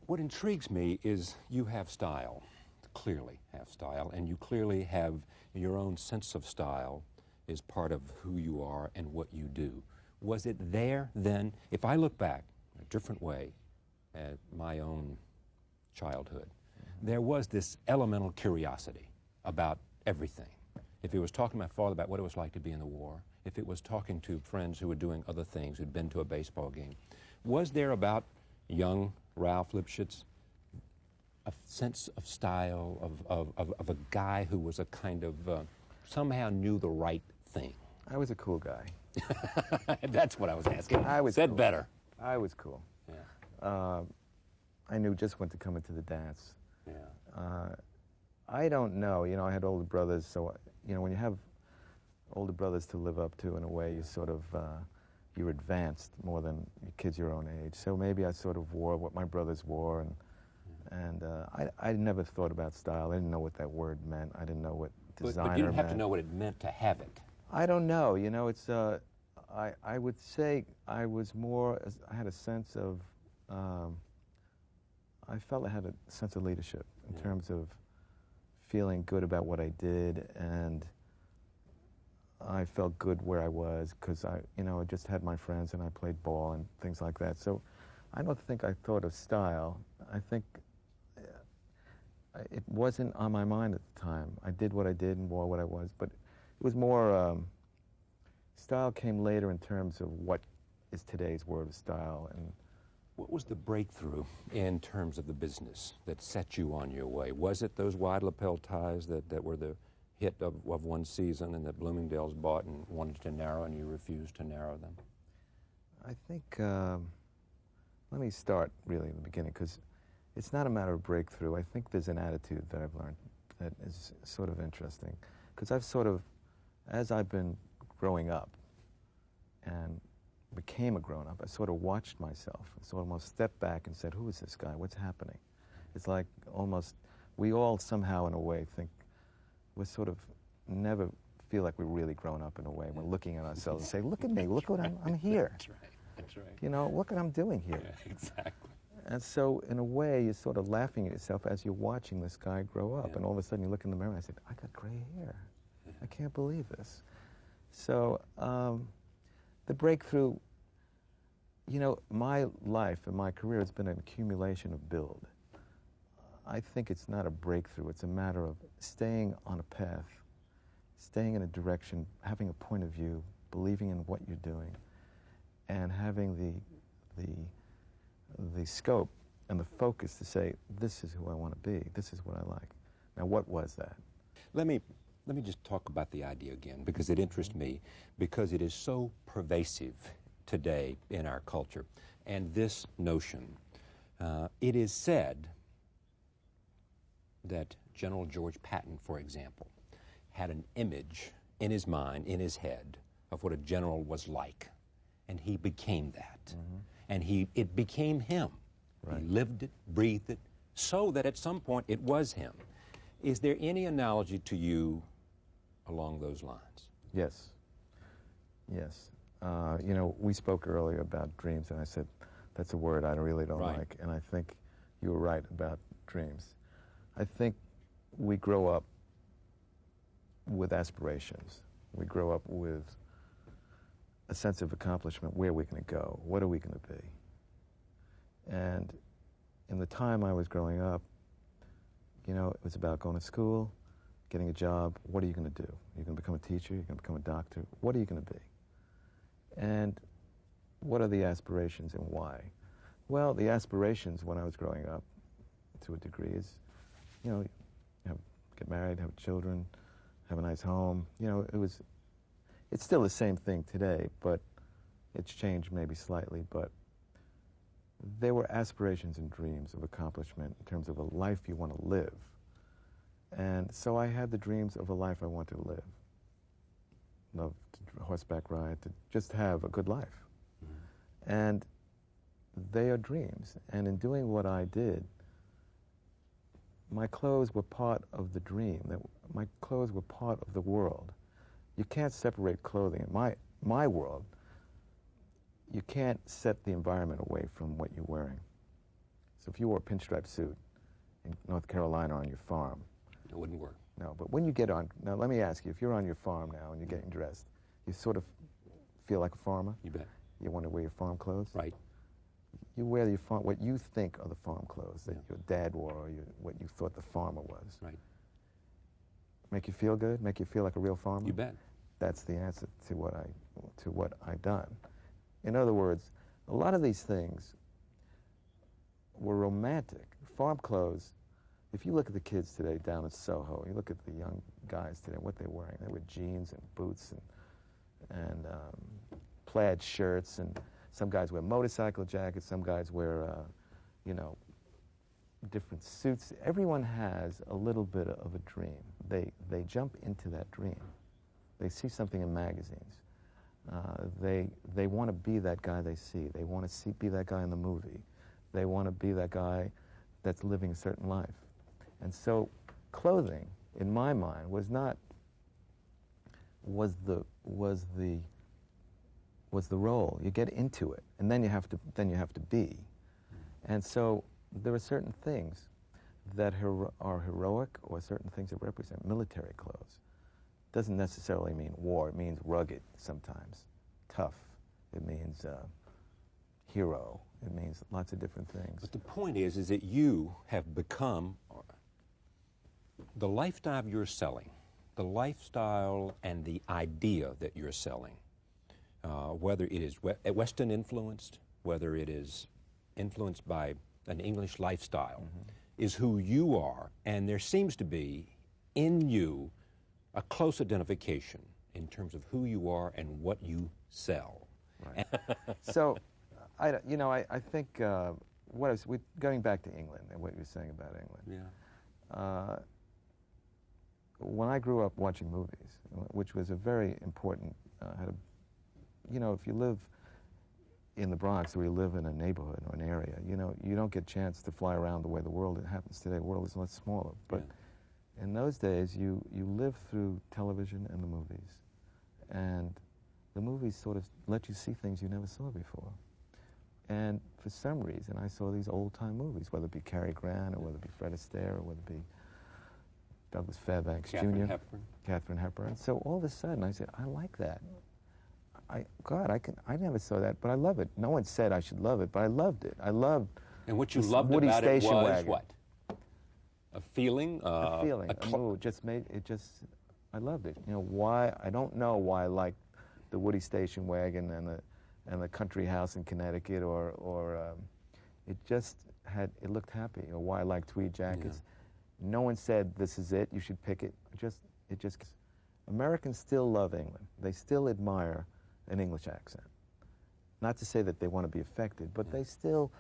What intrigues me is you have style, clearly have style, and you clearly have your own sense of style is part of who you are and what you do. Was it there then? If I look back a different way at my own childhood, there was this elemental curiosity about everything. If it was talking to my father about what it was like to be in the war, if it was talking to friends who were doing other things, who'd been to a baseball game, was there about young Ralph Lipschitz a sense of style, of a guy who was a kind of, somehow knew the right thing? I was a cool guy. That's what I was asking. I was Said cool. better. I was cool. Yeah. I knew just when to come into the dance. Yeah. I don't know. You know, I had older brothers, so, you know, when you have older brothers to live up to, in a way, you sort of, you're advanced more than kids your own age. So maybe I sort of wore what my brothers wore, and I never thought about style. I didn't know what that word meant. I didn't know what designer meant. But you didn't have to know what it meant to have it. I don't know. You know, it's, I would say I was more, I had a sense of, I felt I had a sense of leadership in terms of feeling good about what I did, and I felt good where I was because I, you know, I just had my friends and I played ball and things like that. So I don't think I thought of style. I think it wasn't on my mind at the time. I did what I did and wore what I was, but it was more, style came later in terms of what is today's word of style. And what was the breakthrough in terms of the business that set you on your way? Was it those wide lapel ties that were the hit of one season and that Bloomingdale's bought and wanted to narrow and you refused to narrow them? I think, let me start really in the beginning, because it's not a matter of breakthrough. I think there's an attitude that I've learned that is sort of interesting, because I've sort of, as I've been growing up and became a grown-up, I sort of watched myself, I sort of almost stepped back and said, who is this guy? What's happening? It's like almost, we all somehow in a way think, we sort of never feel like we're really grown up in a way. We're looking at ourselves and say, look at me, look what I'm here. That's right, that's right. You know, look what I'm doing here. Yeah, exactly. And so in a way, you're sort of laughing at yourself as you're watching this guy grow up. Yeah. And all of a sudden you look in the mirror and I said, I got gray hair. I can't believe this. So the breakthrough, you know, my life and my career has been an accumulation of build. I think it's not a breakthrough. It's a matter of staying on a path, staying in a direction, having a point of view, believing in what you're doing, and having the scope and the focus to say, this is who I want to be, this is what I like. Now, what was that? Let me just talk about the idea again, because it interests me, because it is so pervasive today in our culture. And this notion, it is said that General George Patton, for example, had an image in his mind, in his head, of what a general was like. And he became that. Mm-hmm. And it became him. Right. He lived it, breathed it, so that at some point it was him. Is there any analogy to you along those lines? Yes. Yes. You know, we spoke earlier about dreams, and I said, that's a word I really don't like. And I think you were right about dreams. I think we grow up with aspirations. We grow up with a sense of accomplishment. Where are we going to go? What are we going to be? And in the time I was growing up, you know, it was about going to school, getting a job. What are you going to do? You're going to become a teacher? You're going to become a doctor? What are you going to be? And what are the aspirations and why? Well, the aspirations when I was growing up, to a degree, is, you know, get married, have children, have a nice home. You know, it's still the same thing today, but it's changed maybe slightly. But there were aspirations and dreams of accomplishment in terms of a life you want to live. And so I had the dreams of a life I wanted to live. Love to horseback ride, to just have a good life. Mm-hmm. And they are dreams. And in doing what I did, my clothes were part of the dream. My clothes were part of the world. You can't separate clothing. In my world, you can't set the environment away from what you're wearing. So if you wore a pinstripe suit in North Carolina on your farm, it wouldn't work. No, but when you get on, now let me ask you, if you're on your farm now and you're getting dressed, you sort of feel like a farmer? You bet. You want to wear your farm clothes? Right. You wear your farm, what you think are the farm clothes that your dad wore or what you thought the farmer was. Right. Make you feel good? Make you feel like a real farmer? You bet. That's the answer to what I've done. In other words, a lot of these things were romantic. Farm clothes, if you look at the kids today down in Soho, you look at the young guys today, what they're wearing, they wear jeans and boots and plaid shirts, and some guys wear motorcycle jackets, some guys wear, you know, different suits. Everyone has a little bit of a dream. They jump into that dream. They see something in magazines. They want to be that guy they see. They want to be that guy in the movie. They want to be that guy that's living a certain life. And so clothing, in my mind, was the role. You get into it, and then you have to be. And so there are certain things that are heroic, or certain things that represent military clothes. Doesn't necessarily mean war. It means rugged sometimes, tough. It means hero. It means lots of different things. But the point is that you have become the lifestyle you're selling, the lifestyle and the idea that you're selling, whether it is Western influenced, whether it is influenced by an English lifestyle, is who you are. And there seems to be in you a close identification in terms of who you are and what you sell. Right. So, I think going back to England and what you were saying about England. Yeah. When I grew up watching movies, which was a very important, if you live in the Bronx or you live in a neighborhood or an area, you don't get a chance to fly around the way the world happens today. The world is a lot smaller. But in those days, you lived through television and the movies. And the movies sort of let you see things you never saw before. And for some reason, I saw these old-time movies, whether it be Cary Grant or whether it be Fred Astaire or whether it be Douglas Fairbanks Jr. Katharine Hepburn. So all of a sudden, I said, I like that. I never saw that, but I love it. No one said I should love it, but I loved it. I loved. And what you loved Woody about Station it was wagon. what? A feeling. A feeling. A mood. I loved it. Why? I don't know why I liked the Woody Station wagon and the country house in Connecticut, or it looked happy. Or why I liked tweed jackets. Yeah. No one said this is it. You should pick it. Americans still love England. They still admire an English accent. Not to say that they want to be affected, but they still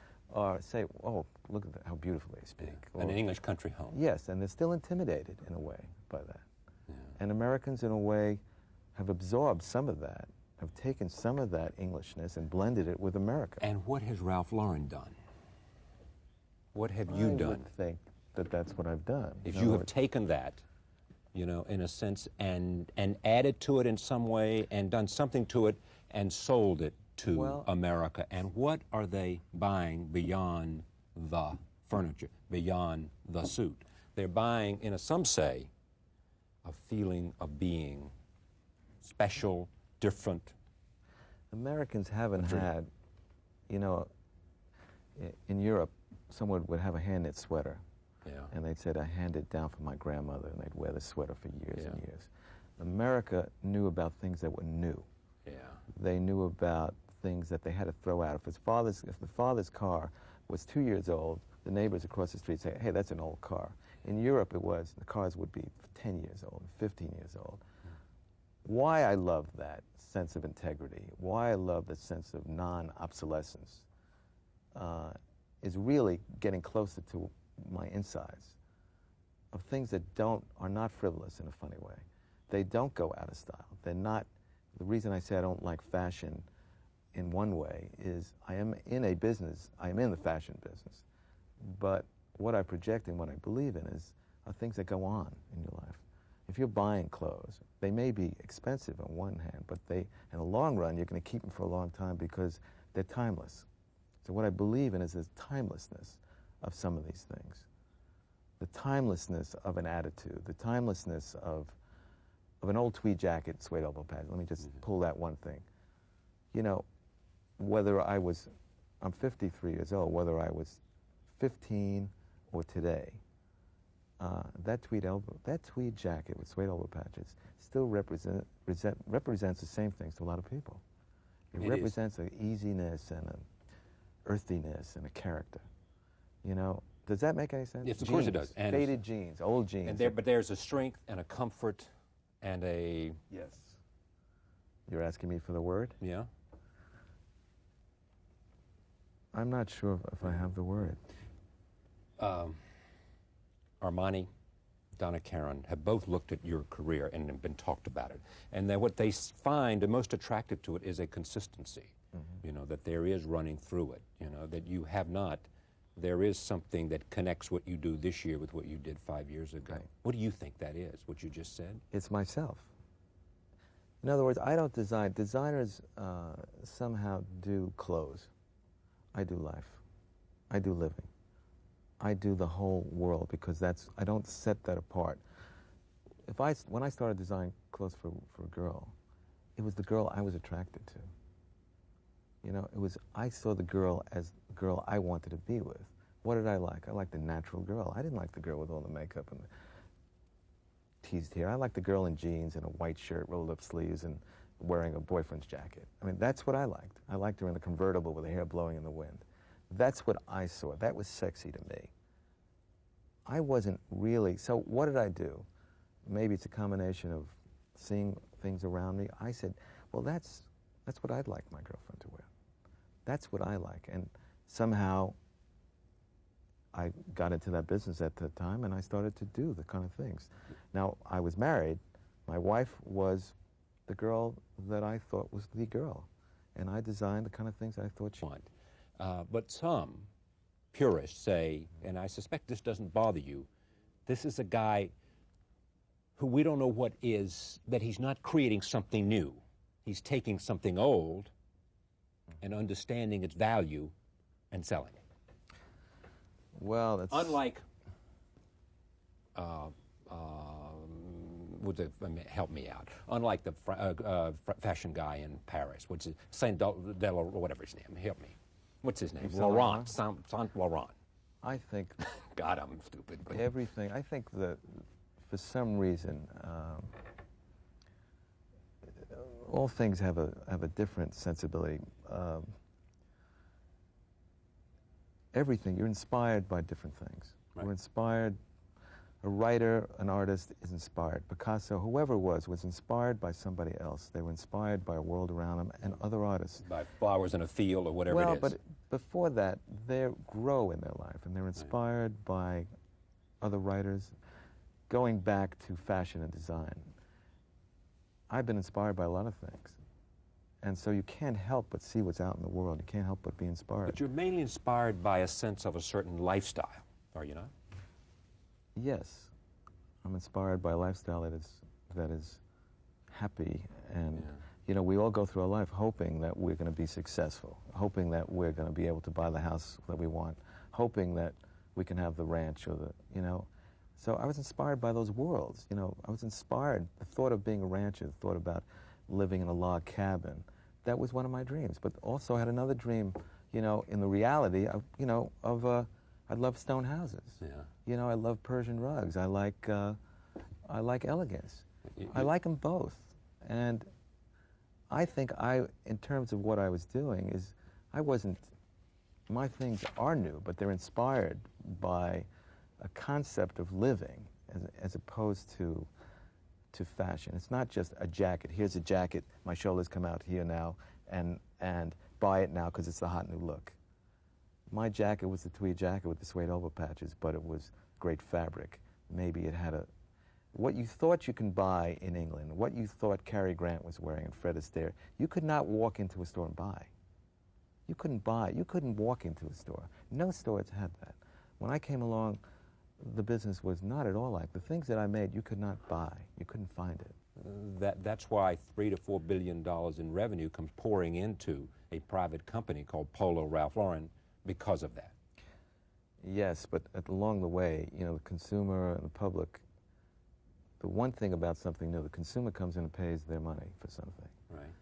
say, "Oh, look at that, how beautifully they speak." Yeah. An English country home. Yes, and they're still intimidated in a way by that. Yeah. And Americans, in a way, have absorbed some of that, have taken some of that Englishness and blended it with America. And what has Ralph Lauren done? What have you done? I would think that that's what I've done. If you have taken that, in a sense, and added to it in some way, and done something to it, and sold it to America, and what are they buying beyond the furniture, beyond the suit? They're buying, some say, a feeling of being special, different. Americans haven't had, in Europe, someone would have a hand-knit sweater. Yeah. And they'd said, I handed it down from my grandmother, and they'd wear the sweater for years and years. America knew about things that were new. Yeah. They knew about things that they had to throw out. If the father's car was 2 years old, the neighbors across the street say, hey, that's an old car. In Europe, the cars would be 10 years old, 15 years old. Why I love that sense of integrity, why I love the sense of non-obsolescence, is really getting closer to my insides, of things that are not frivolous in a funny way. They don't go out of style. They're not. The reason I say I don't like fashion in one way is I am in the fashion business, but what I project and what I believe in are things that go on in your life. If you're buying clothes, they may be expensive on one hand, but in the long run, you're going to keep them for a long time because they're timeless. So what I believe in is this timelessness of some of these things. The timelessness of an attitude, the timelessness of an old tweed jacket, suede elbow pads. Let me just pull that one thing. You know, whether I'm 53 years old, whether I was 15 or today, that tweed jacket with suede elbow patches still represents the same things to a lot of people. It represents an easiness and an earthiness and a character. You know, does that make any sense? Yes, of course it does. And faded jeans, old jeans. But there's a strength and a comfort and a... Yes. You're asking me for the word? Yeah. I'm not sure if I have the word. Armani, Donna Karan have both looked at your career and have been talked about it. And then what they find the most attractive to it is a consistency. You know, that there is running through it. You know, that you have not, there is something that connects what you do this year with what you did 5 years ago. Right. What do you think that is, what you just said? It's myself. In other words, I don't design. Designers somehow do clothes. I do life. I do living. I do the whole world because I don't set that apart. When I started designing clothes for a girl, it was the girl I was attracted to. You know, I saw the girl as the girl I wanted to be with. What did I like? I liked the natural girl. I didn't like the girl with all the makeup and the teased hair. I liked the girl in jeans and a white shirt, rolled up sleeves, and wearing a boyfriend's jacket. I mean, that's what I liked. I liked her in the convertible with her hair blowing in the wind. That's what I saw. That was sexy to me. I wasn't really, so what did I do? Maybe it's a combination of seeing things around me. I said, well, that's what I'd like my girlfriend to wear. That's what I like. And somehow I got into that business at the time and I started to do the kind of things. Now, I was married. My wife was the girl that I thought was the girl. And I designed the kind of things I thought she wanted. But some purists say, and I suspect this doesn't bother you, this is a guy who we don't know what is, that he's not creating something new. He's taking something old and understanding its value and selling it. Well, that's... Unlike, help me out, unlike the fashion guy in Paris, which is Saint or whatever his name, help me. What's his name? Laurent, Saint Laurent. I think... God, I'm stupid. But everything, I think that for some reason, all things have a different sensibility. Everything, you're inspired by different things. Right. We're inspired, a writer, an artist is inspired. Picasso, whoever it was inspired by somebody else. They were inspired by a world around them and other artists. By flowers in a field or whatever it is. Well, but before that, they grow in their life and they're inspired by other writers. Going back to fashion and design, I've been inspired by a lot of things. And so you can't help but see what's out in the world. You can't help but be inspired. But you're mainly inspired by a sense of a certain lifestyle, are you not? Yes. I'm inspired by a lifestyle that is happy. And, you know, we all go through our life hoping that we're going to be successful, hoping that we're going to be able to buy the house that we want, hoping that we can have the ranch or the, you know. So I was inspired by those worlds. You know, I was inspired. The thought of being a rancher, the thought about living in a log cabin, that was one of my dreams. But also I had another dream, you know, in the reality of, you know, of, I love stone houses. Yeah. You know, I love Persian rugs. I like elegance. I like them both. And I think in terms of what I was doing is, my things are new, but they're inspired by a concept of living as opposed to fashion. It's not just a jacket. Here's a jacket, my shoulders come out here now, and buy it now because it's the hot new look. My jacket was the tweed jacket with the suede elbow patches, but it was great fabric. Maybe it had what you thought you can buy in England, what you thought Cary Grant was wearing and Fred Astaire, you could not walk into a store and buy. You couldn't walk into a store. No stores had that. When I came along, the business was not at all like. The things that I made, you could not buy. You couldn't find it. That's why $3 to $4 billion in revenue comes pouring into a private company called Polo Ralph Lauren because of that. Yes, but along the way, you know, the consumer and the public, the one thing about something new, the consumer comes in and pays their money for something. Right.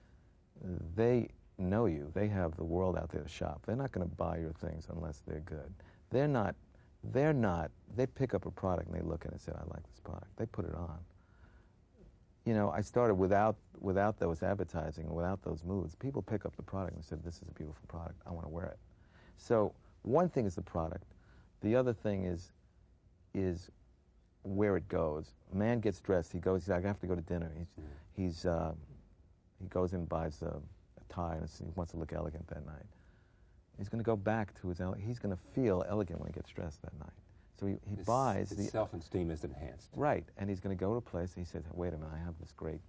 They know you. They have the world out there to shop. They're not going to buy your things unless they're good. They pick up a product and they look at it and say, I like this product. They put it on. You know, I started without those advertising and without those moves. People pick up the product and said, this is a beautiful product. I want to wear it. So one thing is the product. The other thing is where it goes. A man gets dressed. He goes, he's like, I have to go to dinner. He goes in and buys a tie and he wants to look elegant that night. He's going to go back to he's going to feel elegant when he gets dressed that night. So he buys his self-esteem is enhanced. Right, and he's going to go to a place and he says, wait a minute, I have this great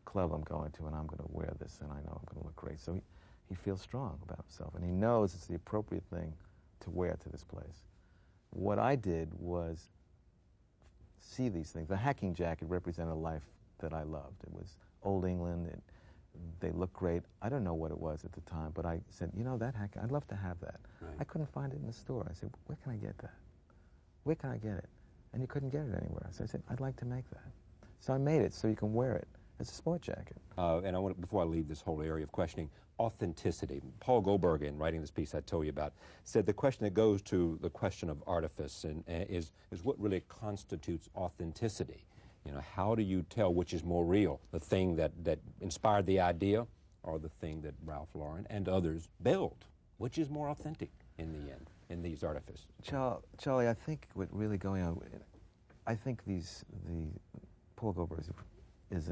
club I'm going to and I'm going to wear this and I know I'm going to look great. So he feels strong about himself and he knows it's the appropriate thing to wear to this place. What I did was see these things. The hacking jacket represented a life that I loved. It was old England. They looked great. I don't know what it was at the time, but I said, you know, that hack, I'd love to have that. Right. I couldn't find it in the store. I said, where can I get that? Where can I get it? And you couldn't get it anywhere. So I said, I'd like to make that. So I made it so you can wear it as a sport jacket. And I want, before I leave this whole area of questioning, authenticity. Paul Goldberg, in writing this piece I told you about, said the question that goes to the question of artifice and is what really constitutes authenticity. You know, how do you tell which is more real, the thing that inspired the idea or the thing that Ralph Lauren and others built? Which is more authentic in the end, in these artifices? Charlie, I think what's really going on, I think Paul Goldberg is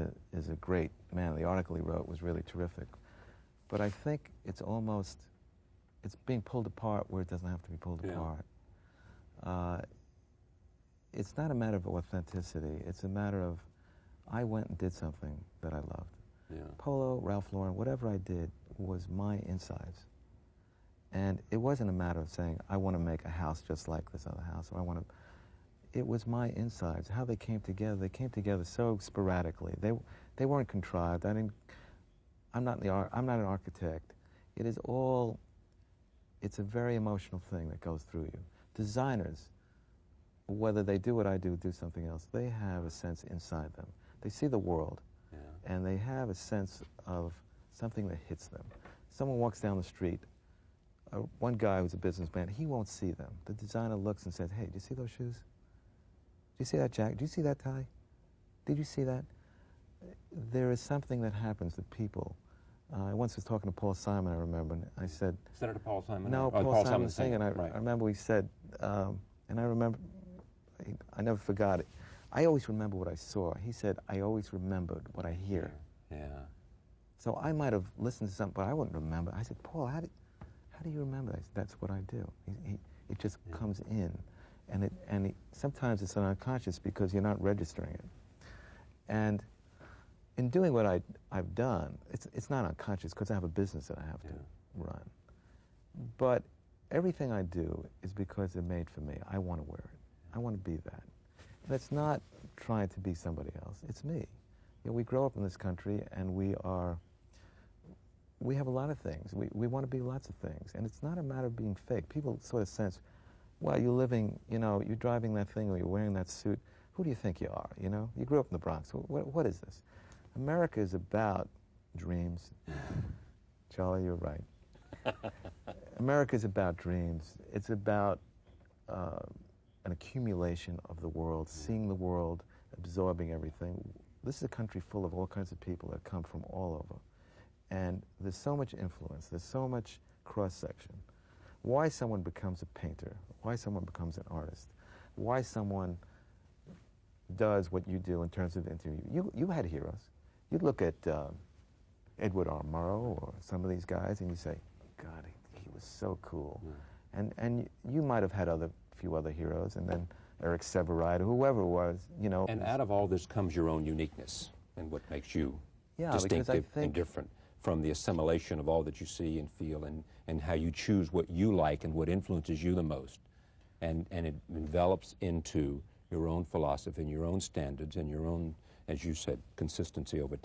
a great man. The article he wrote was really terrific. But I think it's being pulled apart where it doesn't have to be pulled apart. It's not a matter of authenticity. It's a matter of, I went and did something that I loved. Yeah. Polo, Ralph Lauren, whatever I did was my insides. And it wasn't a matter of saying, I want to make a house just like this other house, or I want to, it was my insides, how they came together so sporadically. They weren't contrived. I'm not an architect. It is all, it's a very emotional thing that goes through you. Designers, whether they do what I do something else, they have a sense inside them. They see the world, and they have a sense of something that hits them. Someone walks down the street, one guy who's a businessman, he won't see them. The designer looks and says, hey, do you see those shoes? Do you see that jacket? Do you see that tie? Did you see that? There is something that happens to people. I once was talking to Paul Simon, I remember, and I said... Senator Paul Simon? No, Paul Simon was saying, and I remember we said, and I remember, I never forgot it. I always remember what I saw. He said, I always remembered what I hear. Yeah. So I might have listened to something, but I wouldn't remember. I said, Paul, how do you remember that? That's what I do. It just comes in. And sometimes it's unconscious because you're not registering it. And in doing what I've done, it's not unconscious because I have a business that I have to run. But everything I do is because they're made for me. I want to wear it. I want to be that. And it's not trying to be somebody else. It's me. You know, we grow up in this country and we have a lot of things. We want to be lots of things. And it's not a matter of being fake. People sort of sense, well, you're living, you know, you're driving that thing or you're wearing that suit. Who do you think you are, you know? You grew up in the Bronx. What is this? America is about dreams. Charlie, you're right. America is about dreams. It's about an accumulation of the world, seeing the world, absorbing everything. This is a country full of all kinds of people that come from all over. And there's so much influence, there's so much cross-section. Why someone becomes a painter, why someone becomes an artist, why someone does what you do in terms of interview. You had heroes. You'd look at Edward R. Murrow or some of these guys and you say, God, he was so cool. And you might have had few other heroes, and then Eric Severide, or whoever it was, you know. And out of all this comes your own uniqueness and what makes you distinctive and different from the assimilation of all that you see and feel and how you choose what you like and what influences you the most. And it envelops into your own philosophy and your own standards and your own, as you said, consistency over time.